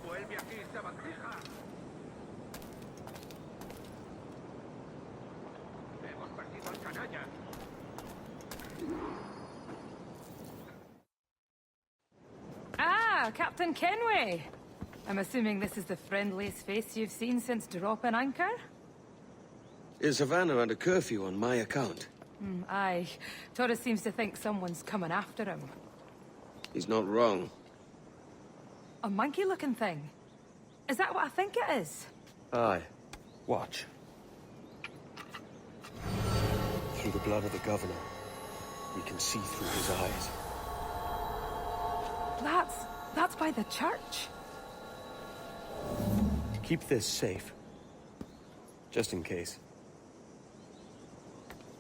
Vuelve aquí, sabandija. Hemos perdido al canalla. Ah, Captain Kenway. I'm assuming this is the friendliest face you've seen since dropping anchor? Is Havana under curfew on my account? Aye. Torres seems to think someone's coming after him. He's not wrong. A monkey-looking thing? Is that what I think it is? Aye. Watch. Through the blood of the governor, we can see through his eyes. That's by the church. Keep this safe. Just in case.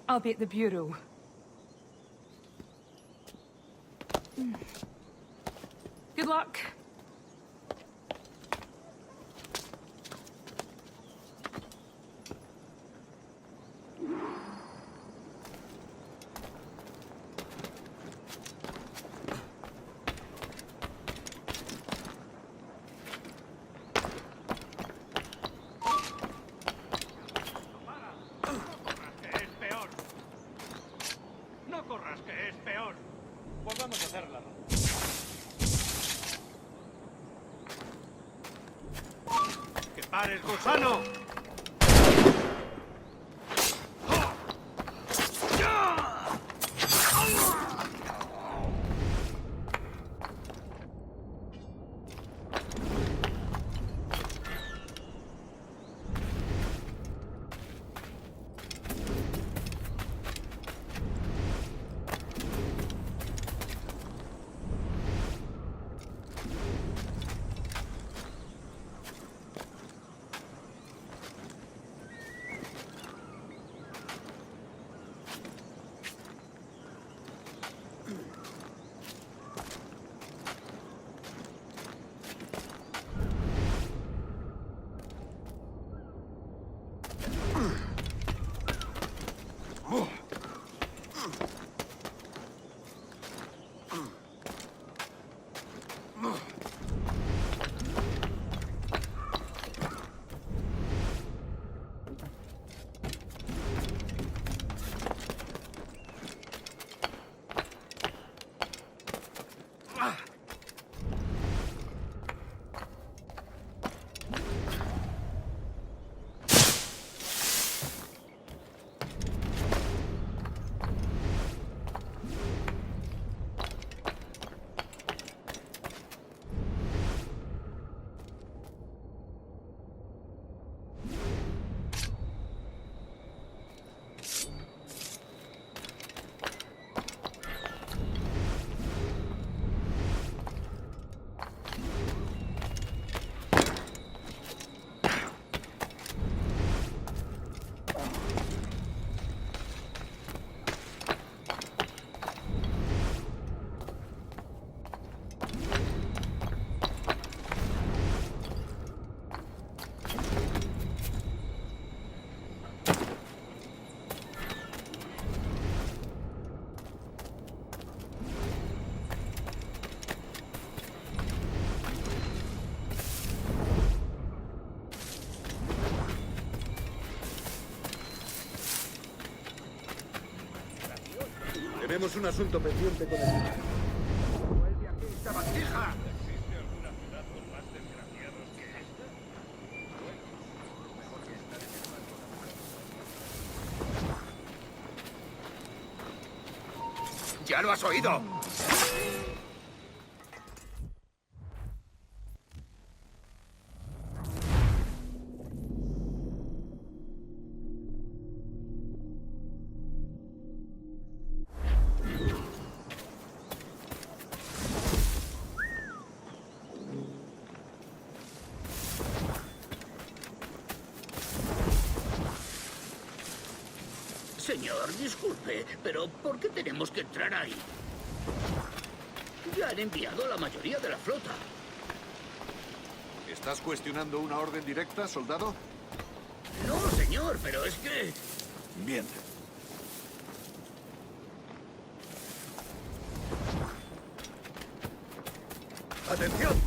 I'll be at the bureau. Good luck. ¡Pares, gusano! Tenemos un asunto pendiente con el... ¡Vuelve aquí, sabandija! ¿Existe alguna ciudad con más desgraciados que esta? Bueno, mejor que estar en el ¡Ya lo has oído! Señor, disculpe, pero ¿por qué tenemos que entrar ahí? Ya han enviado a la mayoría de la flota. ¿Estás cuestionando una orden directa, soldado? No, señor, pero es que... Bien. ¡Atención!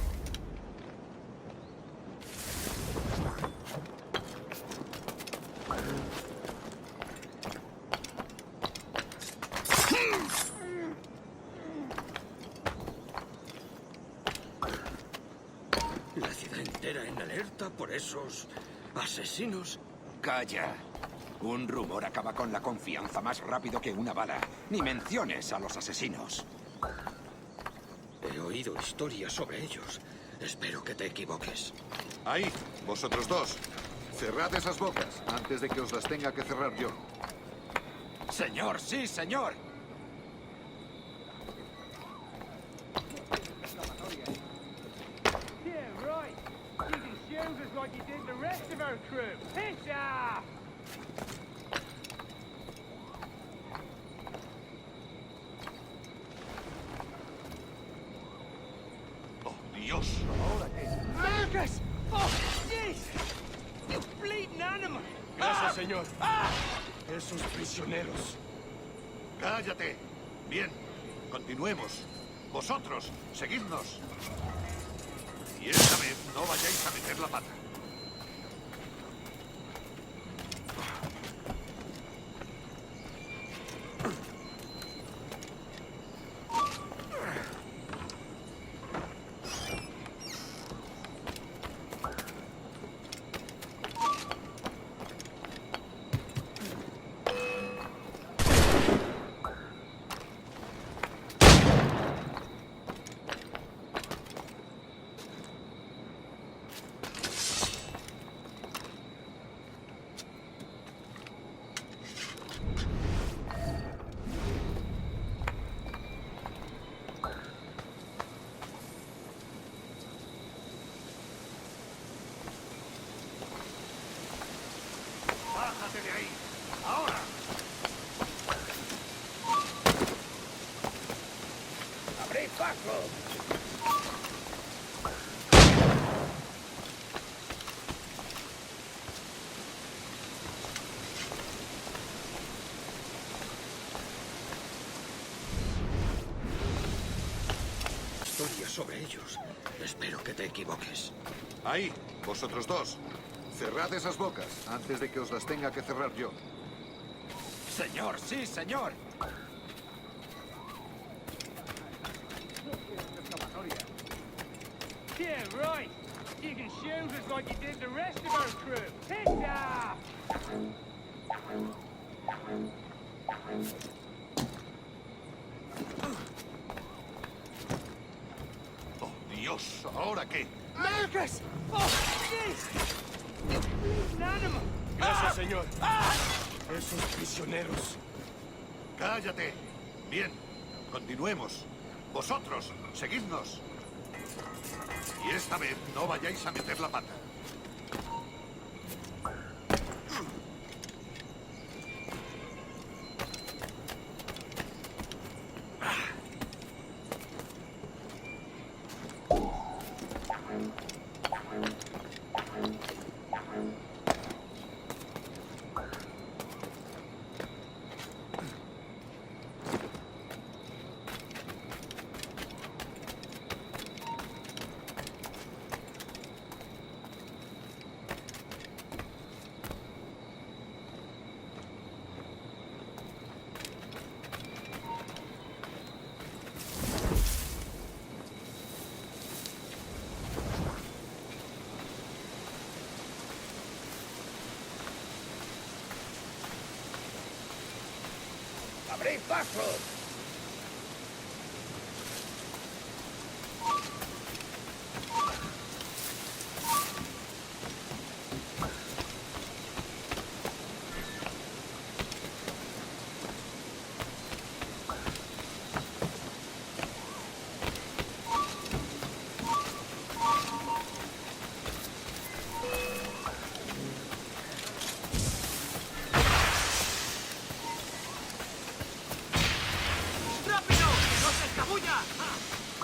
La ciudad entera en alerta por esos asesinos. Calla. Un rumor acaba con la confianza más rápido que una bala. Ni menciones a los asesinos. He oído historias sobre ellos. Espero que te equivoques. Ahí, vosotros dos. Cerrad esas bocas antes de que os las tenga que cerrar yo. Señor, sí, señor. Yeah, right. You can shield us like you did the rest of our crew. Piss off! ¡Oh, Dios! Marcus! Oh, jeez! You bleeding animal! Gracias, señor. Esos prisioneros. ¡Cállate! Bien, continuemos. Vosotros, seguidnos. Y esta vez no vayáis a meter la pata. ¡Bájate de ahí! ¡Ahora! ¡Abrid paso! Historias sobre ellos. Espero que te equivoques. Ahí, vosotros dos. Cerrad esas bocas antes de que os las tenga que cerrar yo. Señor, sí, señor. Yeah, right. You can shield us like you did the rest of our crew. Piss off! ¡Oh, Dios! ¿Ahora qué? Marcus! Oh, jeez! You bleeding animal! Gracias, señor. Esos prisioneros. ¡Cállate! Bien, continuemos. Vosotros, seguidnos. Y esta vez no vayáis a meter la pata. ¡Abrid paso!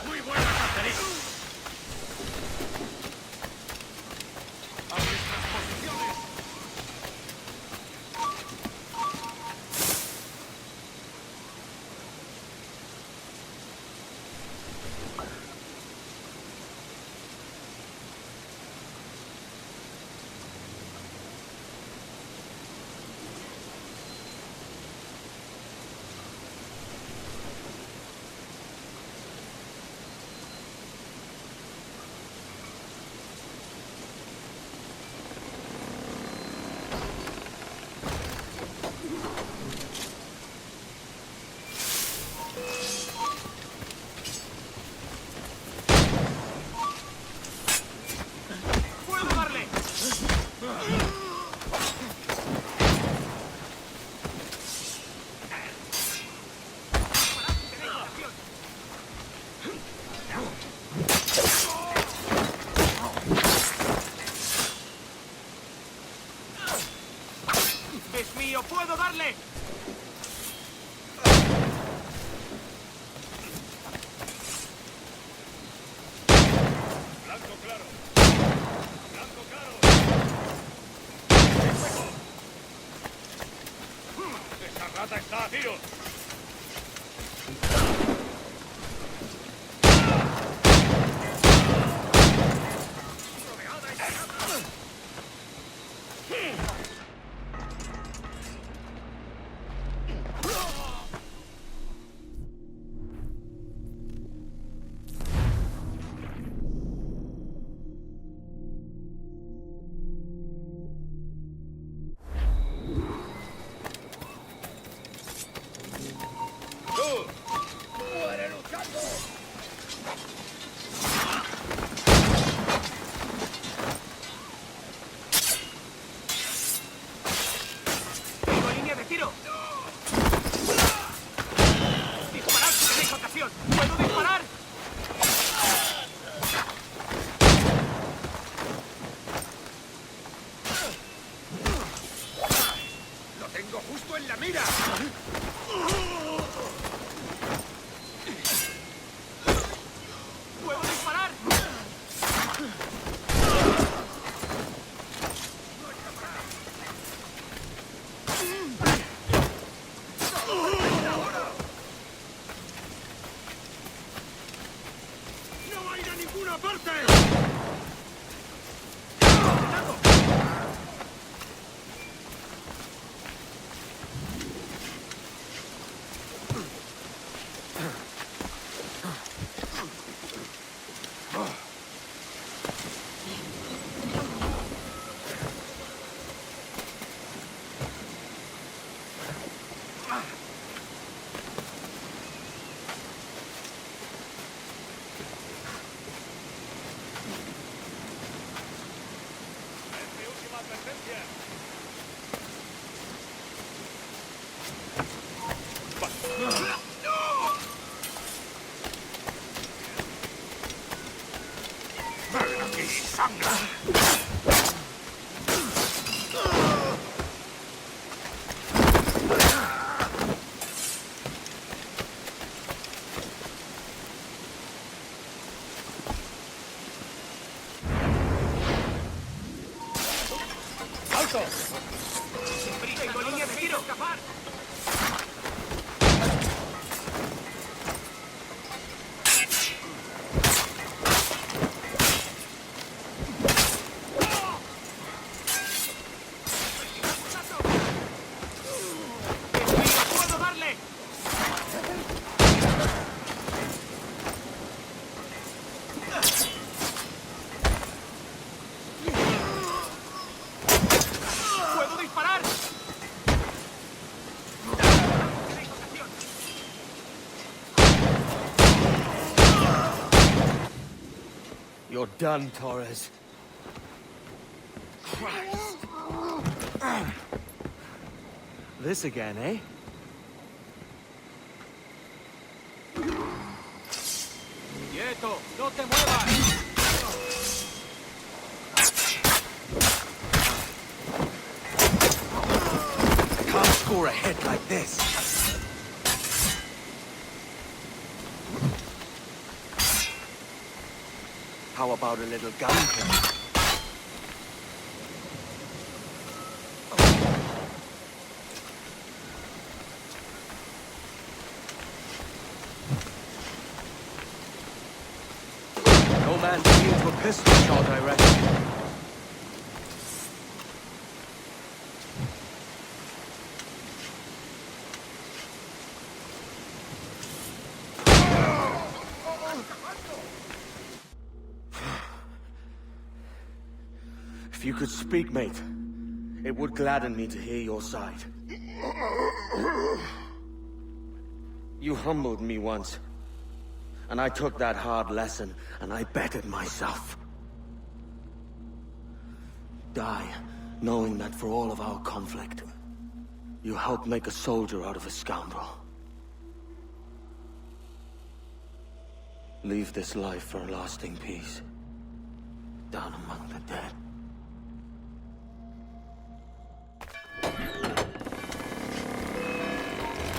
¡Muy buena cacería! ¡A vuestras posiciones! ¡Muere luchando! ¡Tengo línea de tiro! ¡Disparad si tenéis ocasión! ¡Puedo disparar! ¡Lo tengo justo en la mira! ¡Puedo disparar! ¡No va a ir a ninguna parte! Es mi última advertencia. ¡Ven aquí, sangra! ¡Tengo línea de tiro! ¡Escapar! ¡Puedo darle! ¡Puedo disparar! ¡Tenéis ocasión! You're done, Torres. Christ. This again, eh? ¡Quieto! ¡No te muevas! I can't score a hit like this. How about a little gunplay? No man's immune to a pistol shot, I reckon. If you could speak, mate, it would gladden me to hear your side. You humbled me once, and I took that hard lesson, and I bettered myself. Die, knowing that for all of our conflict, you helped make a soldier out of a scoundrel. Leave this life for a lasting peace, down among the dead.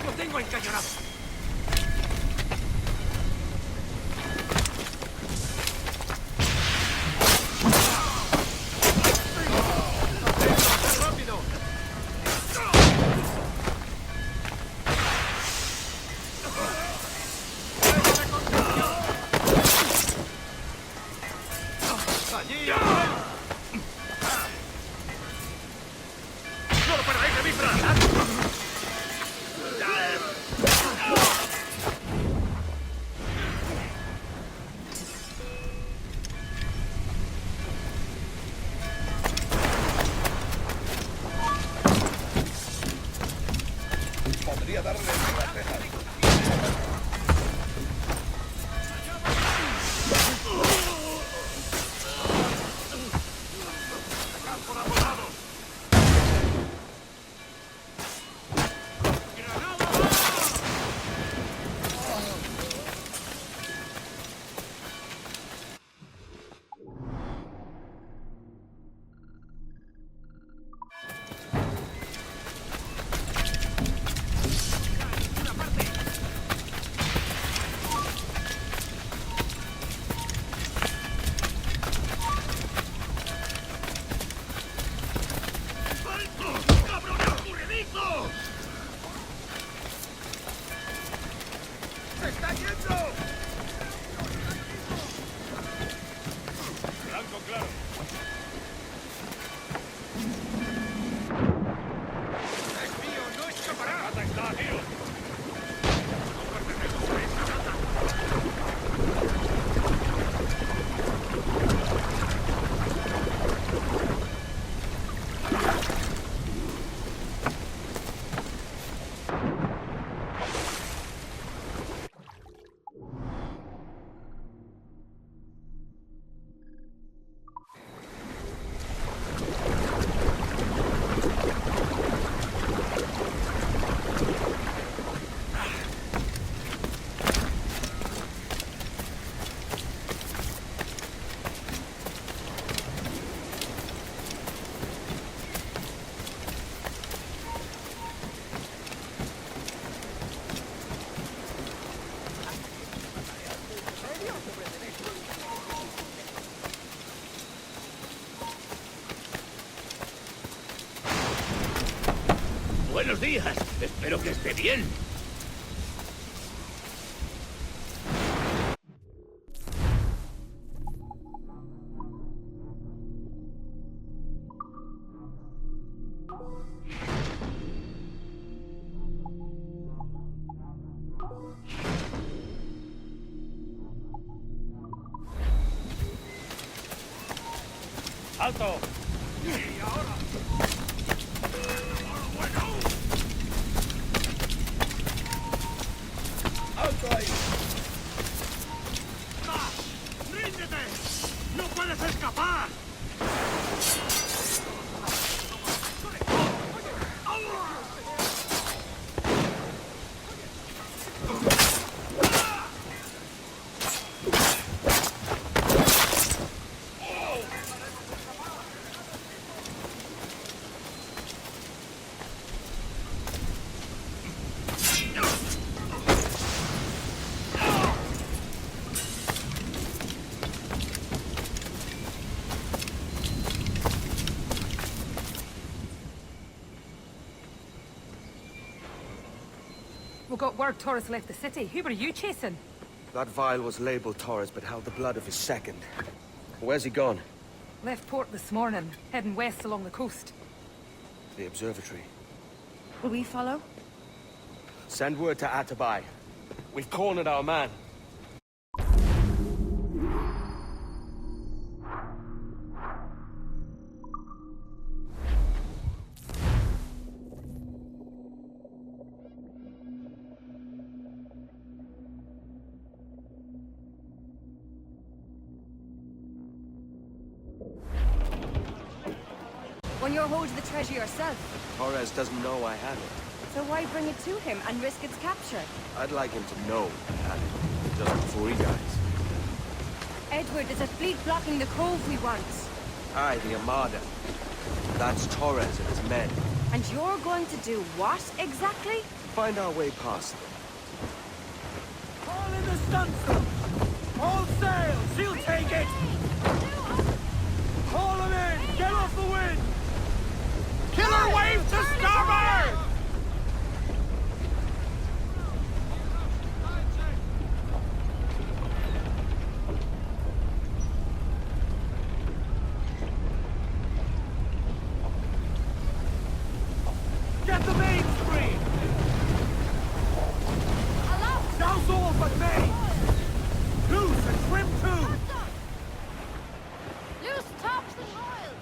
¡Lo tengo encañonado! ¡Rápido! ¡Allí! ¡Se está yendo! Blanco claro. ¡Es mío! ¡No escapará! ¡Rata está a tiro! Buenos días. Espero que esté bien. ¡Alto! ¡Alto ahí! ¡Ríndete! ¡No puedes escapar! We got word Torres left the city. Who were you chasing? That vial was labeled Torres, but held the blood of his second. Where's he gone? Left port this morning, heading west along the coast. The observatory. Will we follow? Send word to Atabai. We've cornered our man. When you're holding the treasure yourself. Torres doesn't know I have it. So why bring it to him and risk its capture? I'd like him to know I have it, just before he dies. Edward, there's a fleet blocking the cove we want. Aye, the Armada. That's Torres and his men. And you're going to do what, exactly? Find our way past them. All in the stunsail! All sails! She'll take it! Haul them in! Get off the wind! Killer wave to starboard! Get the mainspring! Douse all but main! Loose and trim too! Loose tops and oil!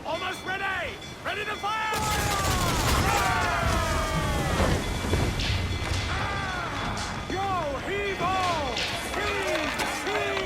Almost ready! Ready to fire! Go, heave-ho! Heave! Heave!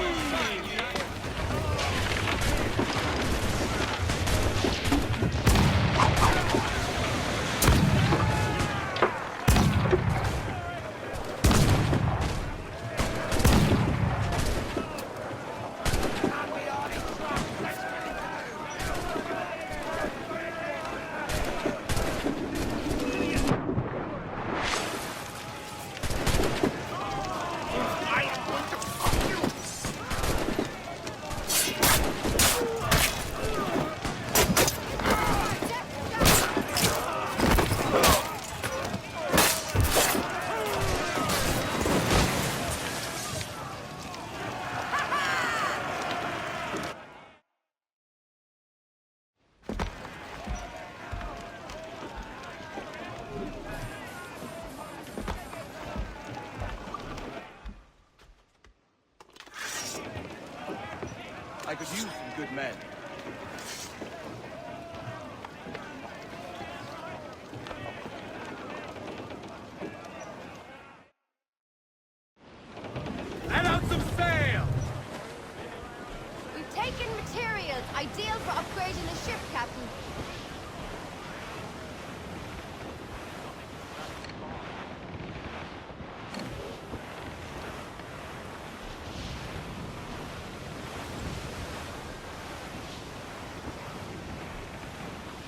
could use some good men. Let out some sail! We've taken materials, ideal for upgrading the ship, Captain.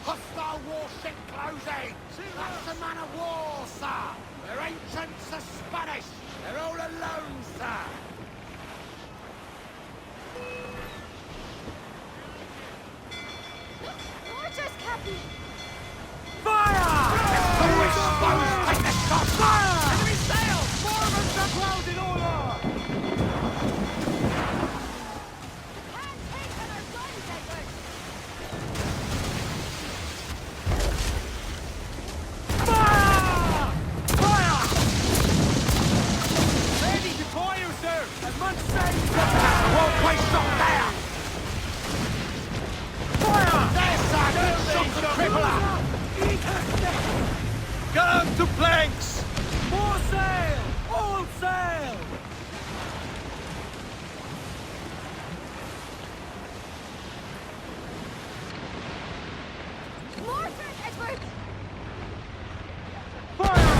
Hostile warship closing! That's the man of war, sir! Their ancients are Spanish! They're all alone, sir! Mortars, Captain! Fire! Take the shot! Fire! Enemy sails! More of us are clowns in order! Can't take on our guns, Edward! Fire! Fire! Ready to fire, sir! As much safe as Won't waste shot there! fire! There, sir! Good shot to cripple her! Gun to planks! More sail! All sail! Mortars, Edward! Fire!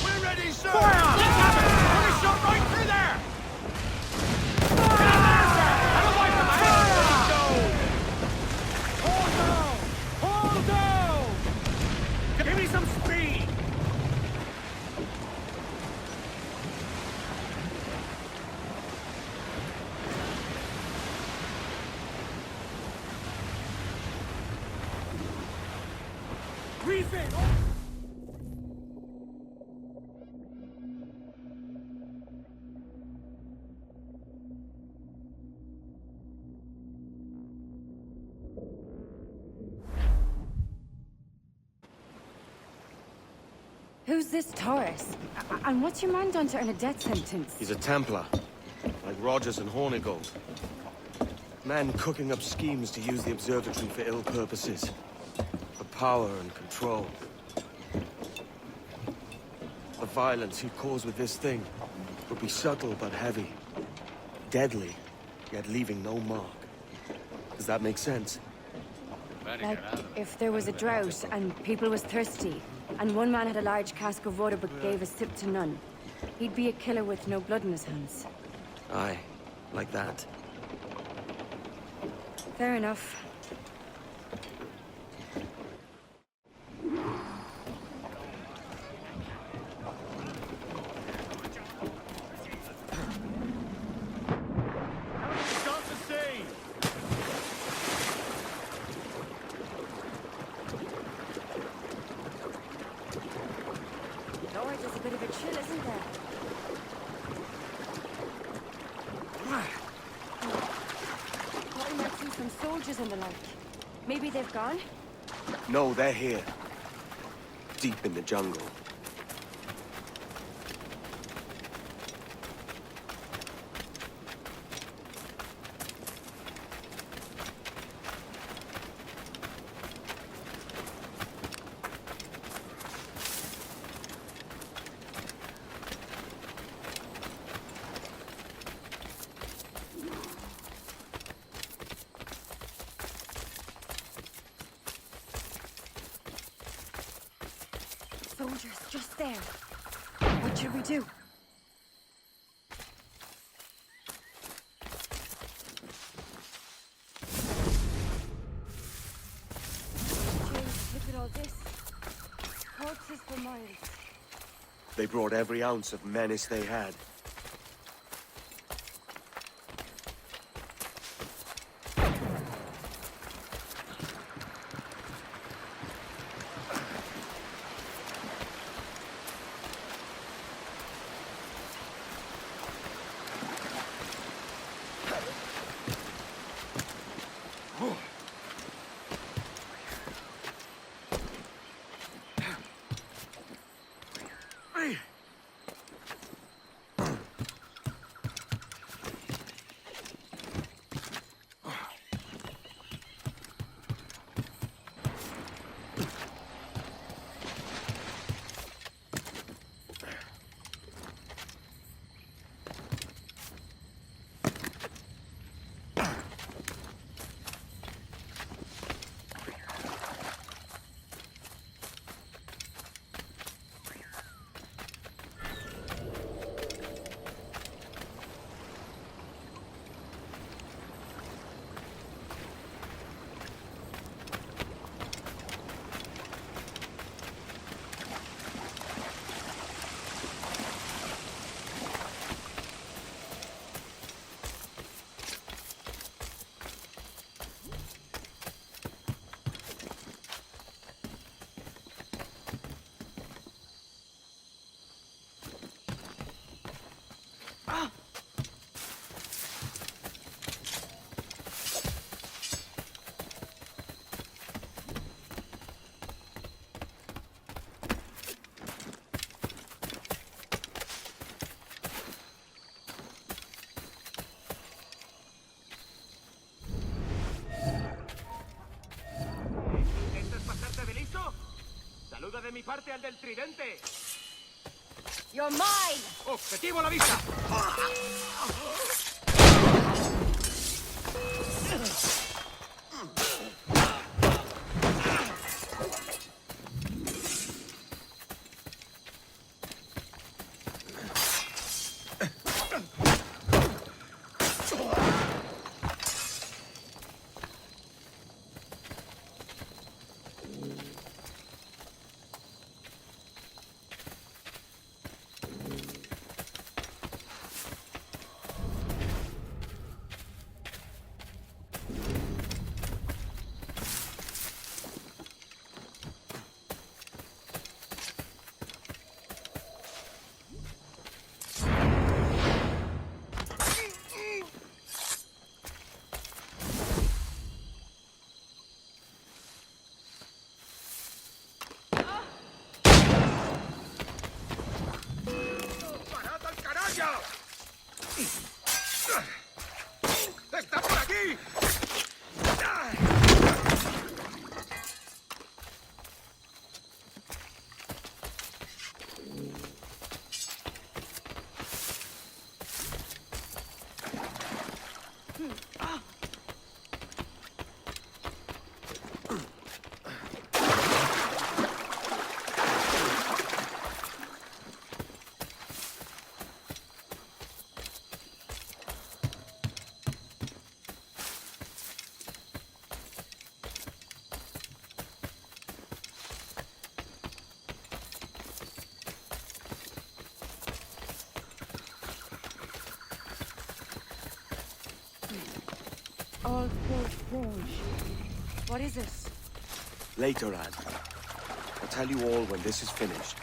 We're ready, sir! Fire! Put a shot right through there! Hold down! Hold down! Give me some speed! Refit! Who's this Taurus? And what's your man done to earn a death sentence? He's a Templar, like Rogers and Hornigold. Men cooking up schemes to use the observatory for ill purposes. For power and control. The violence he'd cause with this thing would be subtle but heavy. Deadly, yet leaving no mark. Does that make sense? Like, if there was a drought and people was thirsty, and one man had a large cask of water but gave a sip to none, he'd be a killer with no blood in his hands. Aye, like that. Fair enough. Start to sea! Lord, there's a bit of a chill, isn't there? Thought we might see some soldiers and the like. Maybe they've gone? No, they're here. Deep in the jungle. Soldiers, just there. What should we do? James, look at all this. Corpses for miles. They brought every ounce of menace they had. ¿Intentas pasarte de listo? Saluda de mi parte al del tridente. You're mine! ¡Objetivo a la vista! ¡Parad al carajo! ¡Está por aquí! All Port Rouge. What is this? Later, Anne. I'll tell you all when this is finished.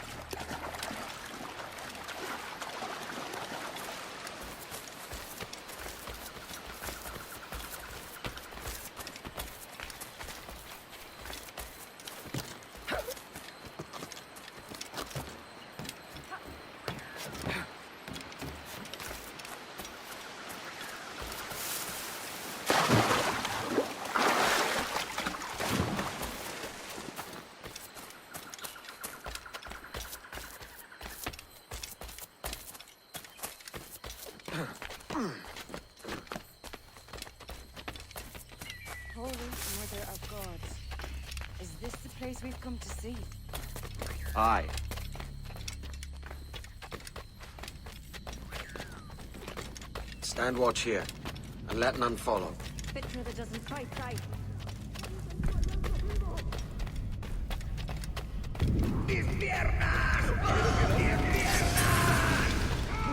Holy Mother of Gods. Is this the place we've come to see? Aye. Stand watch here, and let none follow. Fitra that doesn't fight right.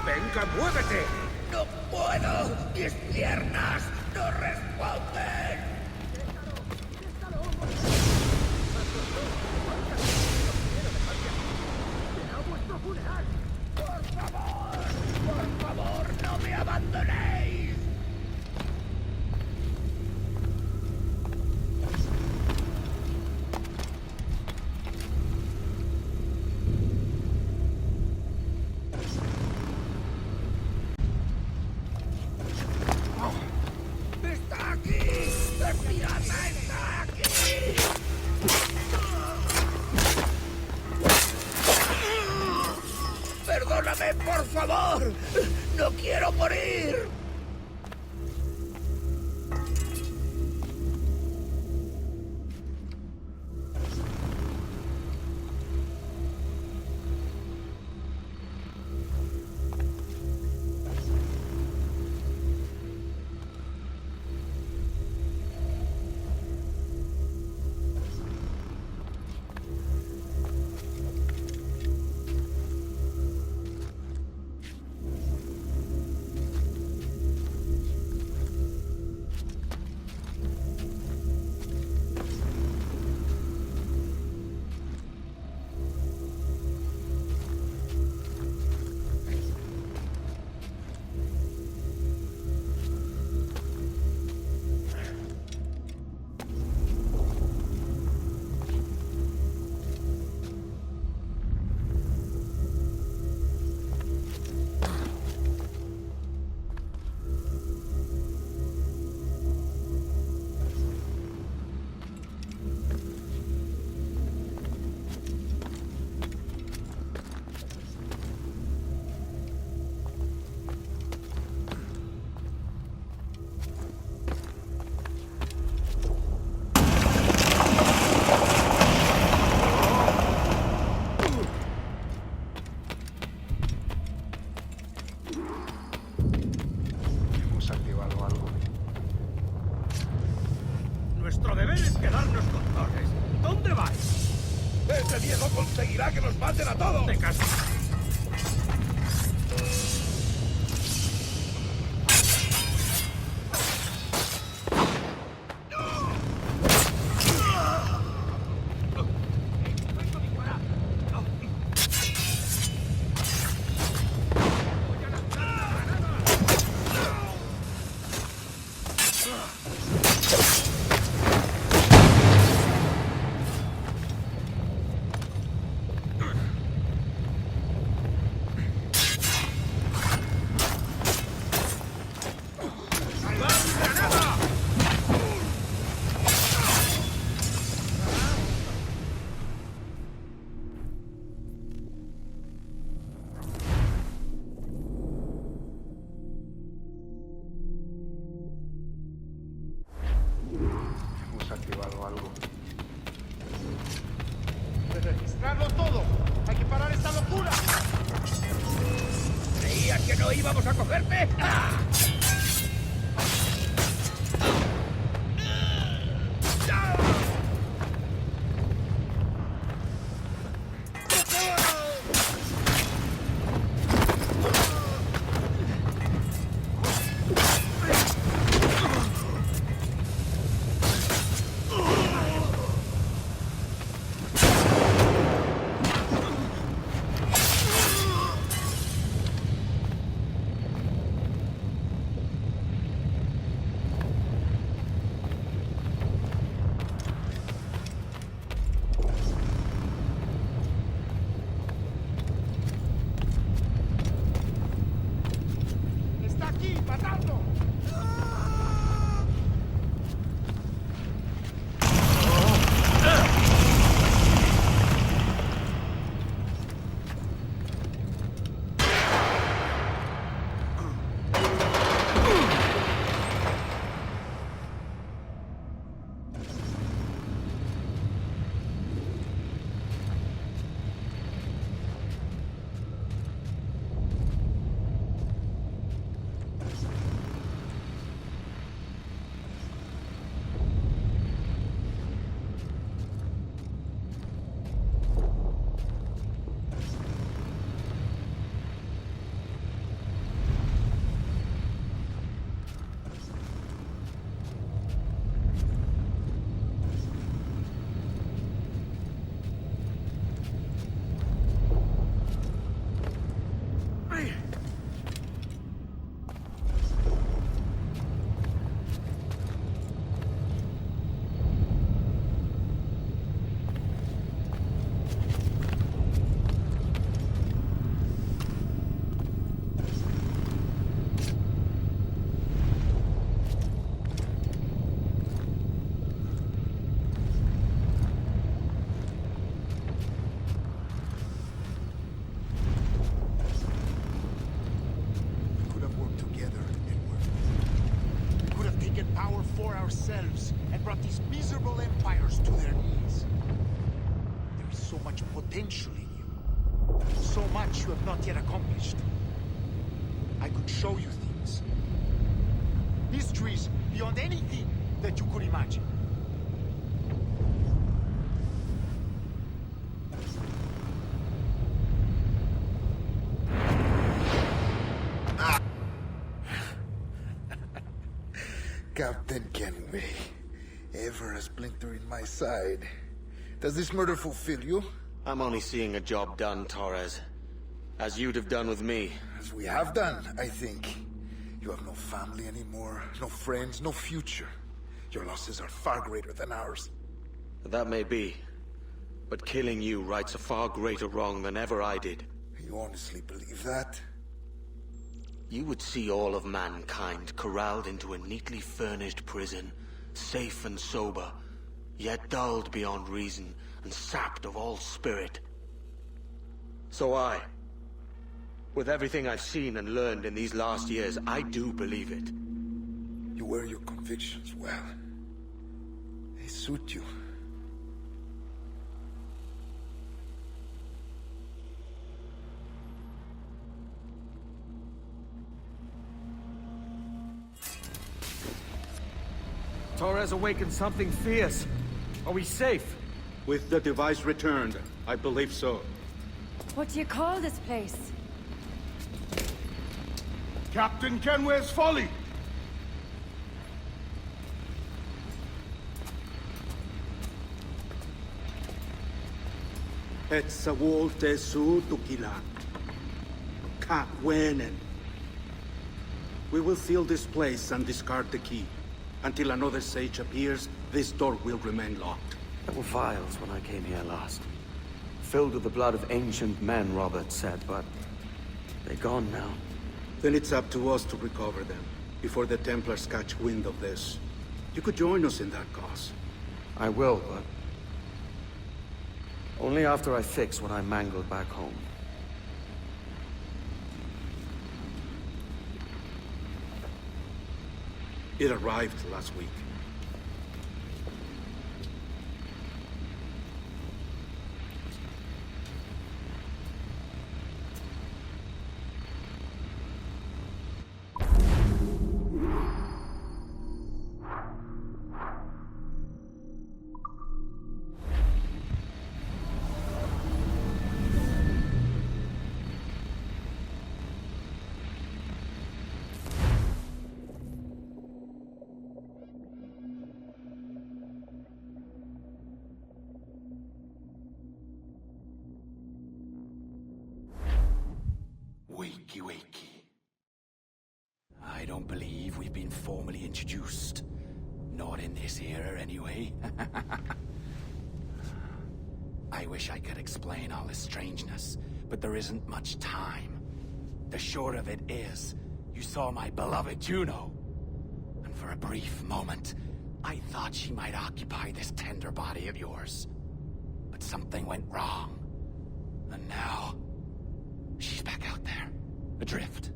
¡Venga, muévete! ¡No puedo! ¡Mis piernas no responden! ¡Por favor, no me abandonéis! ¡Está aquí! ¡El pirata está aquí! ¡Perdóname, por favor! ¡No quiero morir! no conseguirá que nos maten a todos. Hemos activado algo. ¡Registrarlo todo! ¡Hay que parar esta locura! ¿Creías que no íbamos a cogerte? ¡Ah! ¡Está aquí! ¡Matadlo! Ourselves and brought these miserable empires to their knees. There is so much potential in you. So much you have not yet accomplished. I could show you things. Mysteries beyond anything that you could imagine. Captain Kenway, ever a splinter in my side. Does this murder fulfill you? I'm only seeing a job done, Torres. As you'd have done with me. As we have done, I think. You have no family anymore, no friends, no future. Your losses are far greater than ours. That may be. But killing you rights a far greater wrong than ever I did. You honestly believe that? You would see all of mankind corralled into a neatly furnished prison, safe and sober, yet dulled beyond reason and sapped of all spirit. So with everything I've seen and learned in these last years, I do believe it. You wear your convictions well. They suit you. Torres awakened something fierce. Are we safe? With the device returned, I believe so. What do you call this place? Captain Kenware's Folly! Et sa wolte su tukilan. Ka wenen. We will seal this place and discard the key. Until another sage appears, this door will remain locked. There were vials when I came here last. Filled with the blood of ancient men, Robert said, but they're gone now. Then it's up to us to recover them, before the Templars catch wind of this. You could join us in that cause. I will, but only after I fix what I mangled back home. It arrived last week. Wakey, wakey. I don't believe we've been formally introduced. Not in this era, anyway. I wish I could explain all this strangeness, but there isn't much time. The short of it is, you saw my beloved Juno. And for a brief moment, I thought she might occupy this tender body of yours. But something went wrong. And now, she's back out there, adrift.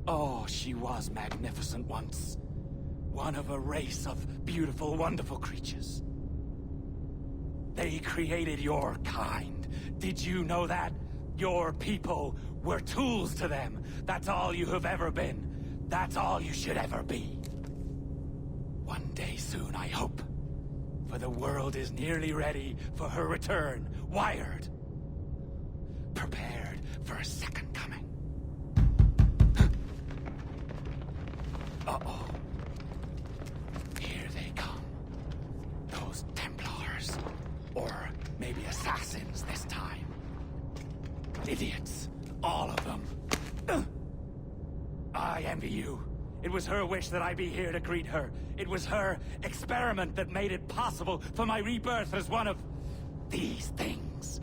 Oh, she was magnificent once. One of a race of beautiful, wonderful creatures. They created your kind. Did you know that? Your people were tools to them. That's all you have ever been. That's all you should ever be. One day soon, I hope. For the world is nearly ready for her return. Wired. Prepared for a second coming. Uh-oh. Here they come. Those Templars. Or maybe assassins this time. Idiots. All of them. I envy you. It was her wish that I be here to greet her. It was her experiment that made it possible for my rebirth as one of these things.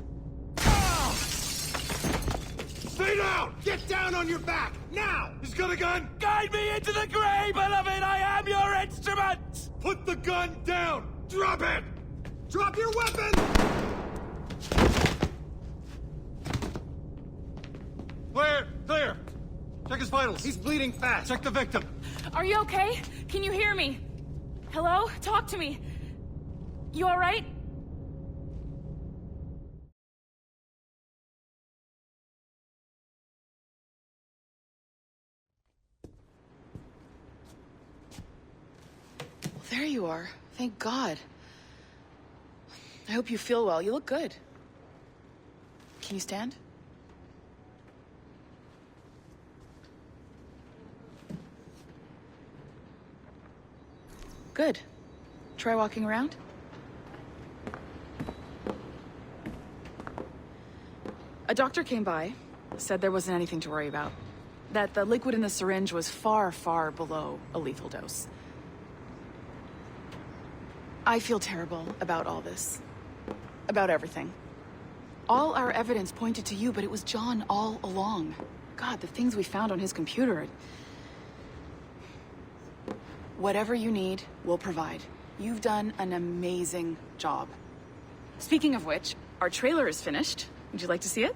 Stay down! Get down on your back! Now! He's got a gun! Guide me into the grave, beloved! I am your instrument! Put the gun down! Drop it! Drop your weapon! Clear! Clear! Check his vitals. He's bleeding fast. Check the victim. Are you okay? Can you hear me? Hello? Talk to me. You all right? There you are. Thank God. I hope you feel well. You look good. Can you stand? Good. Try walking around. A doctor came by, said there wasn't anything to worry about. That the liquid in the syringe was far, far below a lethal dose. I feel terrible about all this. About everything. All our evidence pointed to you, but it was John all along. God, the things we found on his computer. Whatever you need, we'll provide. You've done an amazing job. Speaking of which, our trailer is finished. Would you like to see it?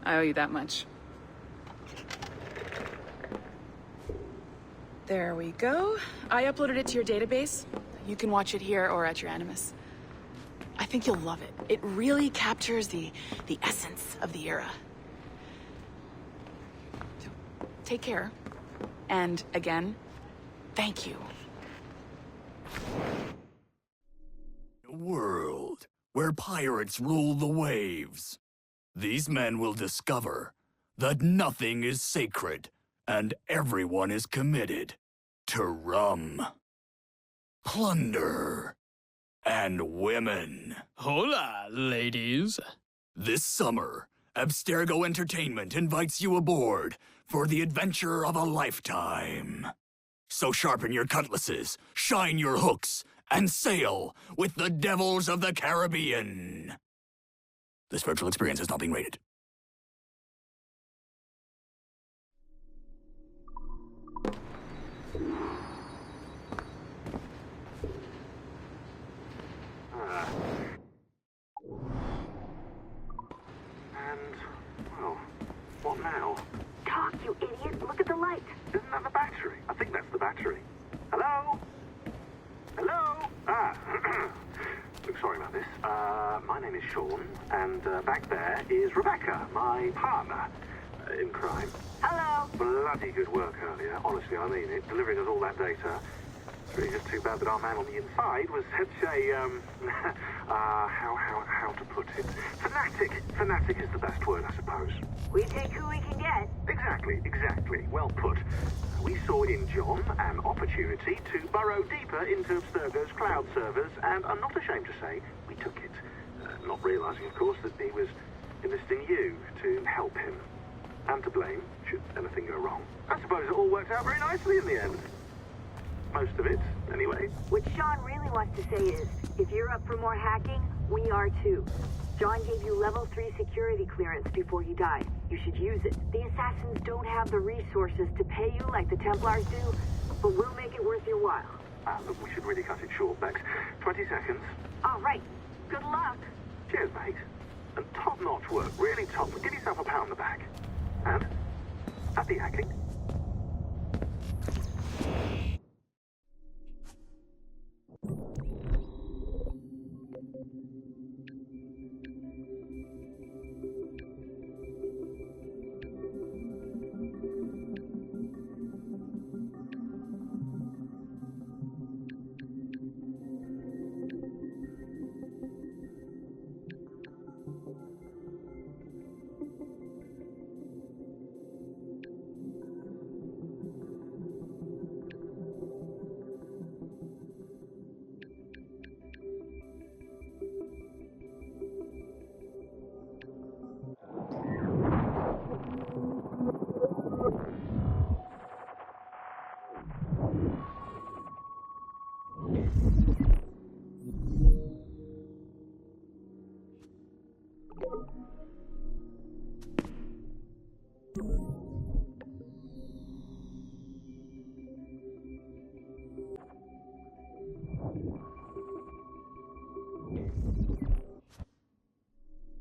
I owe you that much. There we go. I uploaded it to your database. You can watch it here or at your Animus. I think you'll love it. It really captures the essence of the era. So, take care. And again, thank you. World where pirates rule the waves. These men will discover that nothing is sacred and everyone is committed to rum, plunder, and women. Hola, ladies. This summer, Abstergo Entertainment invites you aboard for the adventure of a lifetime. So sharpen your cutlasses, shine your hooks, and sail with the devils of the Caribbean. This virtual experience has not been rated. What now? Talk, you idiot! Look at the light! Isn't that the battery? I think that's the battery. Hello? Hello? Sorry about this. My name is Sean, and back there is Rebecca, my partner in crime. Hello! Bloody good work earlier. Honestly, I mean it. Delivering us all that data. It's really just too bad that our man on the inside was such a, how to put it? Fanatic. Fanatic is the best word, I suppose. We take who we can get. Exactly. Well put. We saw in John an opportunity to burrow deeper into Abstergo's cloud servers, and I'm not ashamed to say we took it. Not realizing, of course, that he was enlisting you to help him. And to blame, should anything go wrong. I suppose it all worked out very nicely in the end. Most of it, anyway. What Sean really wants to say is, if you're up for more hacking, we are too. John gave you level 3 security clearance before he died. You should use it. The assassins don't have the resources to pay you like the Templars do, but we'll make it worth your while. Look, we should really cut it short, Bex. 20 seconds. All right. Good luck. Cheers, mate. And top-notch work. Really top. Give yourself a pat on the back. And happy hacking.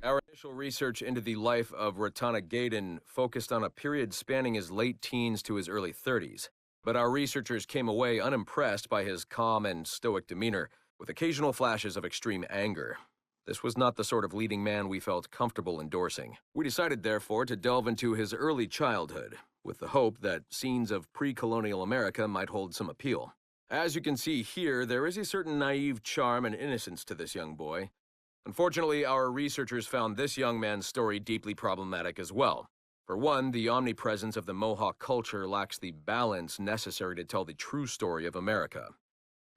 Our initial research into the life of Ratana Gaydon focused on a period spanning his late teens to his early 30s, but our researchers came away unimpressed by his calm and stoic demeanor, with occasional flashes of extreme anger. This was not the sort of leading man we felt comfortable endorsing. We decided, therefore, to delve into his early childhood, with the hope that scenes of pre-colonial America might hold some appeal. As you can see here, there is a certain naive charm and innocence to this young boy. Unfortunately, our researchers found this young man's story deeply problematic as well. For one, the omnipresence of the Mohawk culture lacks the balance necessary to tell the true story of America.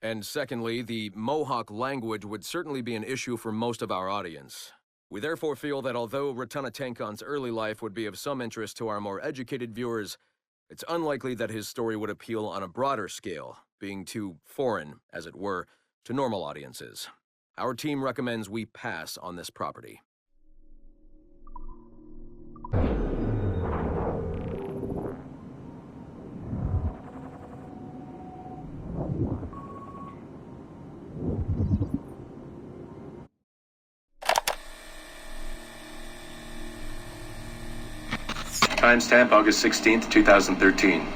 And secondly, the Mohawk language would certainly be an issue for most of our audience. We therefore feel that although Ratana Tenkon's early life would be of some interest to our more educated viewers, it's unlikely that his story would appeal on a broader scale, being too foreign, as it were, to normal audiences. Our team recommends we pass on this property. Timestamp August 16th, 2013.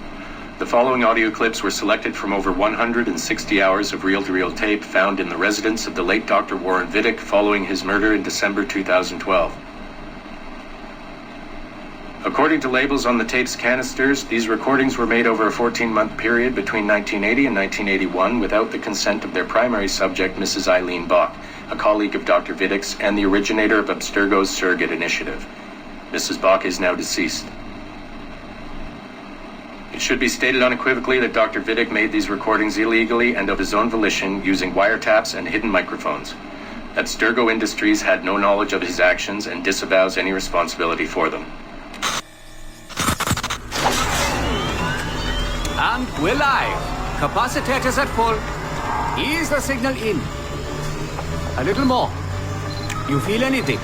The following audio clips were selected from over 160 hours of reel-to-reel tape found in the residence of the late Dr. Warren Vidic following his murder in December 2012. According to labels on the tape's canisters, these recordings were made over a 14-month period between 1980 and 1981 without the consent of their primary subject, Mrs. Eileen Bach, a colleague of Dr. Vidic's and the originator of Abstergo's surrogate initiative. Mrs. Bach is now deceased. It should be stated unequivocally that Dr. Vidic made these recordings illegally and of his own volition using wiretaps and hidden microphones. Abstergo Industries had no knowledge of his actions and disavows any responsibility for them. And we're live. Capacitors at full. Ease the signal in. A little more. You feel anything?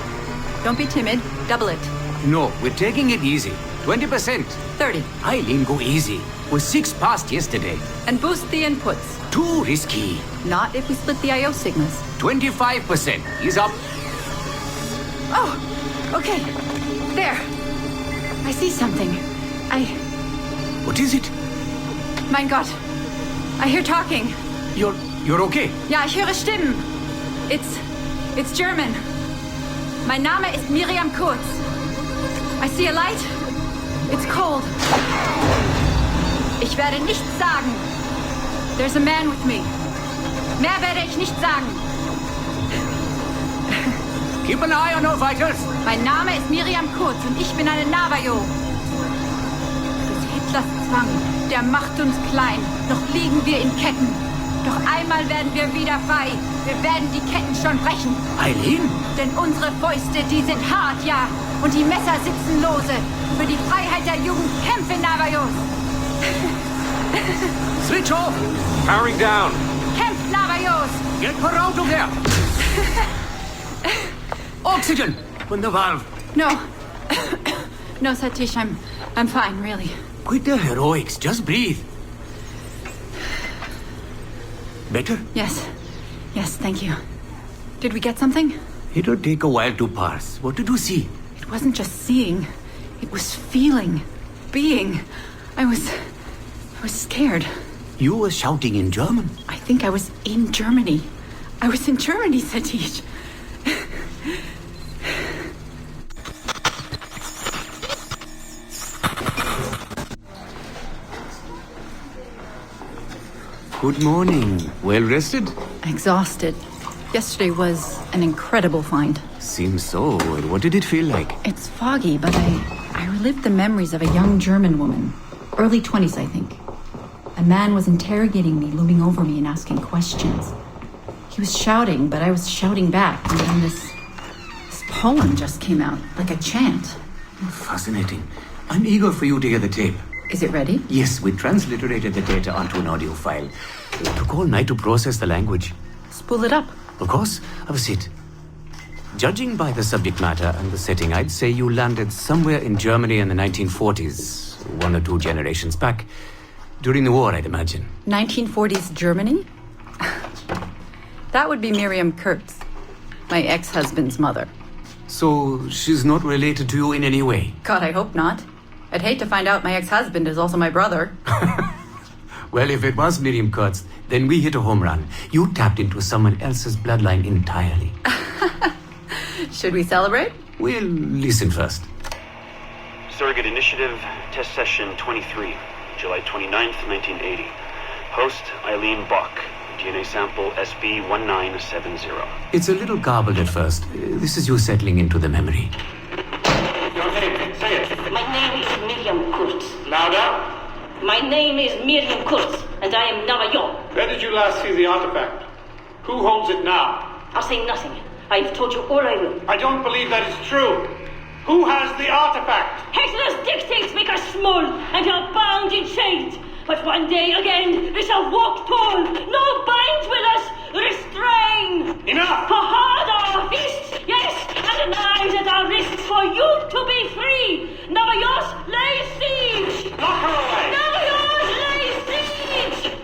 Don't be timid. Double it. No, we're taking it easy. 20%. 30. Eileen, go easy. We're 6 past yesterday. And boost the inputs. Too risky. Not if we split the I.O. signals. 25%. Ease up. Oh, okay. There. I see something. What is it? Mein Gott. I hear talking. You're okay? Ja, ich höre Stimmen. It's German. Mein Name ist Miriam Kurz. I see a light. It's cold. Ich werde nichts sagen. There's a man with me. Mehr werde ich nicht sagen. Keep an eye on our vitals. Mein Name ist Miriam Kurz und ich bin eine Navajo. Des Hitlers Zwang, der macht uns klein. Noch liegen wir in Ketten. Doch einmal werden wir wieder frei. Wir werden die Ketten schon brechen. Eileen? Denn unsere Fäuste, die sind hart, ja. Und die Messer sitzen lose. Für die Freiheit der Jugend kämpfen Navajos. Switch off. Powering down. Kämpft Navajos. Get her out of there. Oxygen. From the valve. No. No, Satish, I'm fine, really. Quit the heroics. Just breathe. Better? Yes. Yes, thank you. Did we get something? It'll take a while to pass. What did you see? It wasn't just seeing. It was feeling. Being. I was scared. You were shouting in German? I think I was in Germany. I was in Germany, Satish. Good morning. Well rested? Exhausted. Yesterday was an incredible find. Seems so. What did it feel like? It's foggy, but I relived the memories of a young German woman. Early 20s, I think. A man was interrogating me, looming over me and asking questions. He was shouting, but I was shouting back. And then this poem just came out, like a chant. Fascinating. I'm eager for you to hear the tape. Is it ready? Yes, we transliterated the data onto an audio file. It took all night to process the language. Spool it up. Of course. Have a seat. Judging by the subject matter and the setting, I'd say you landed somewhere in Germany in the 1940s. 1 or 2 generations back. During the war, I'd imagine. 1940s Germany? That would be Miriam Kurtz, my ex-husband's mother. So she's not related to you in any way? God, I hope not. I'd hate to find out my ex-husband is also my brother. Well, if it was Miriam Kurtz, then we hit a home run. You tapped into someone else's bloodline entirely. Should we celebrate? We'll listen first. Surrogate Initiative, Test Session 23, July 29th, 1980. Host, Eileen Bach. DNA sample SB1970. It's a little garbled at first. This is you settling into the memory. Your name, say it. My name is Miriam Kurtz. Louder. My name is Miriam Kurtz, and I am Navajo. Where did you last see the artifact? Who holds it now? I'll say nothing. I've told you all I will. I don't believe that is true. Who has the artifact? Hitler's dictates make us small and are bound in chains. But one day again, we shall walk tall. No binds will us restrain. Enough! For hard our fists, yes, and knives at our wrists for you to be free. Navajos lay siege. Knock her away. Navajos lay siege.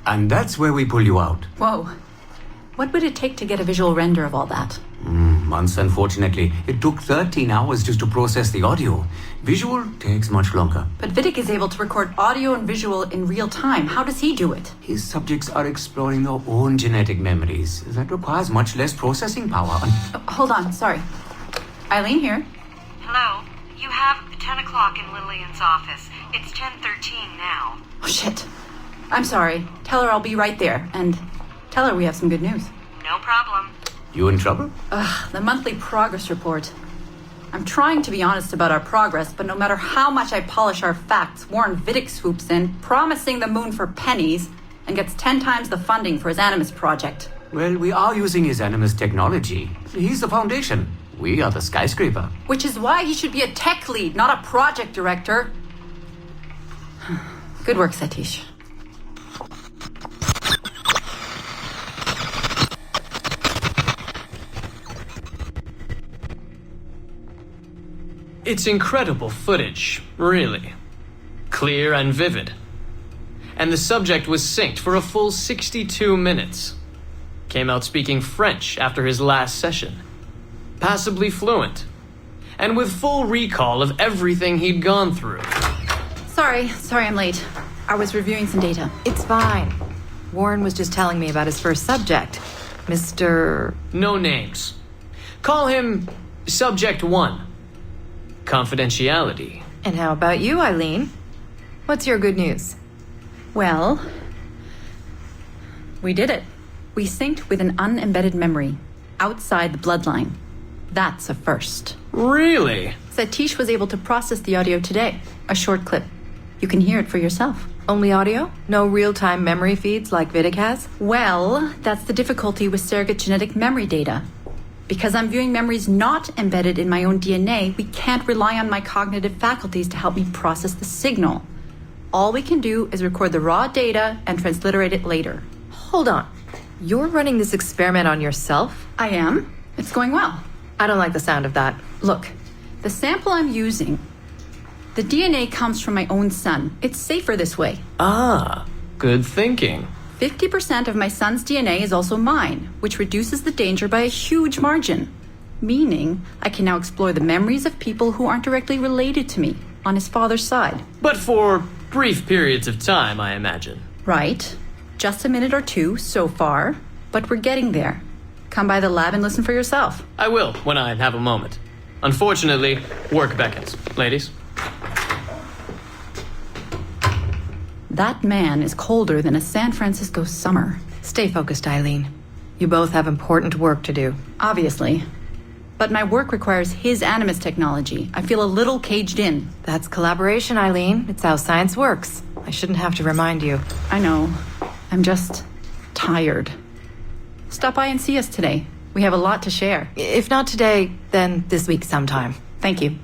And that's where we pull you out. Whoa. What would it take to get a visual render of all that? Months, unfortunately. It took 13 hours just to process the audio. Visual takes much longer. But Vidic is able to record audio and visual in real time. How does he do it? His subjects are exploring their own genetic memories. That requires much less processing power. Hold on, sorry. Eileen here. Hello. You have 10 o'clock in Lillian's office. It's 10:13 now. Oh, shit. I'm sorry. Tell her I'll be right there. And tell her we have some good news. No problem. You in trouble? The monthly progress report. I'm trying to be honest about our progress, but no matter how much I polish our facts, Warren Vidic swoops in, promising the moon for pennies, and gets 10 times the funding for his Animus project. Well, we are using his Animus technology. He's the foundation. We are the skyscraper. Which is why he should be a tech lead, not a project director. Good work, Satish. It's incredible footage, really. Clear and vivid. And the subject was synced for a full 62 minutes. Came out speaking French after his last session. Passably fluent. And with full recall of everything he'd gone through. Sorry I'm late. I was reviewing some data. It's fine. Warren was just telling me about his first subject. Mr. No names. Call him Subject 1. Confidentiality. And how about you, Eileen? What's your good news? Well, we did it. We synced with an unembedded memory, outside the bloodline. That's a first. Really? Satish was able to process the audio today. A short clip. You can hear it for yourself. Only audio? No real-time memory feeds like Vidic has? Well, that's the difficulty with surrogate genetic memory data. Because I'm viewing memories not embedded in my own DNA, we can't rely on my cognitive faculties to help me process the signal. All we can do is record the raw data and transliterate it later. Hold on. You're running this experiment on yourself? I am. It's going well. I don't like the sound of that. Look, the sample I'm using, the DNA comes from my own son. It's safer this way. Ah, good thinking. 50% of my son's DNA is also mine, which reduces the danger by a huge margin. Meaning, I can now explore the memories of people who aren't directly related to me on his father's side. But for brief periods of time, I imagine. Right. Just a minute or two so far, but we're getting there. Come by the lab and listen for yourself. I will, when I have a moment. Unfortunately, work beckons. Ladies? That man is colder than a San Francisco summer. Stay focused, Eileen. You both have important work to do. Obviously. But my work requires his Animus technology. I feel a little caged in. That's collaboration, Eileen. It's how science works. I shouldn't have to remind you. I know. I'm just tired. Stop by and see us today. We have a lot to share. If not today, then this week sometime. Thank you.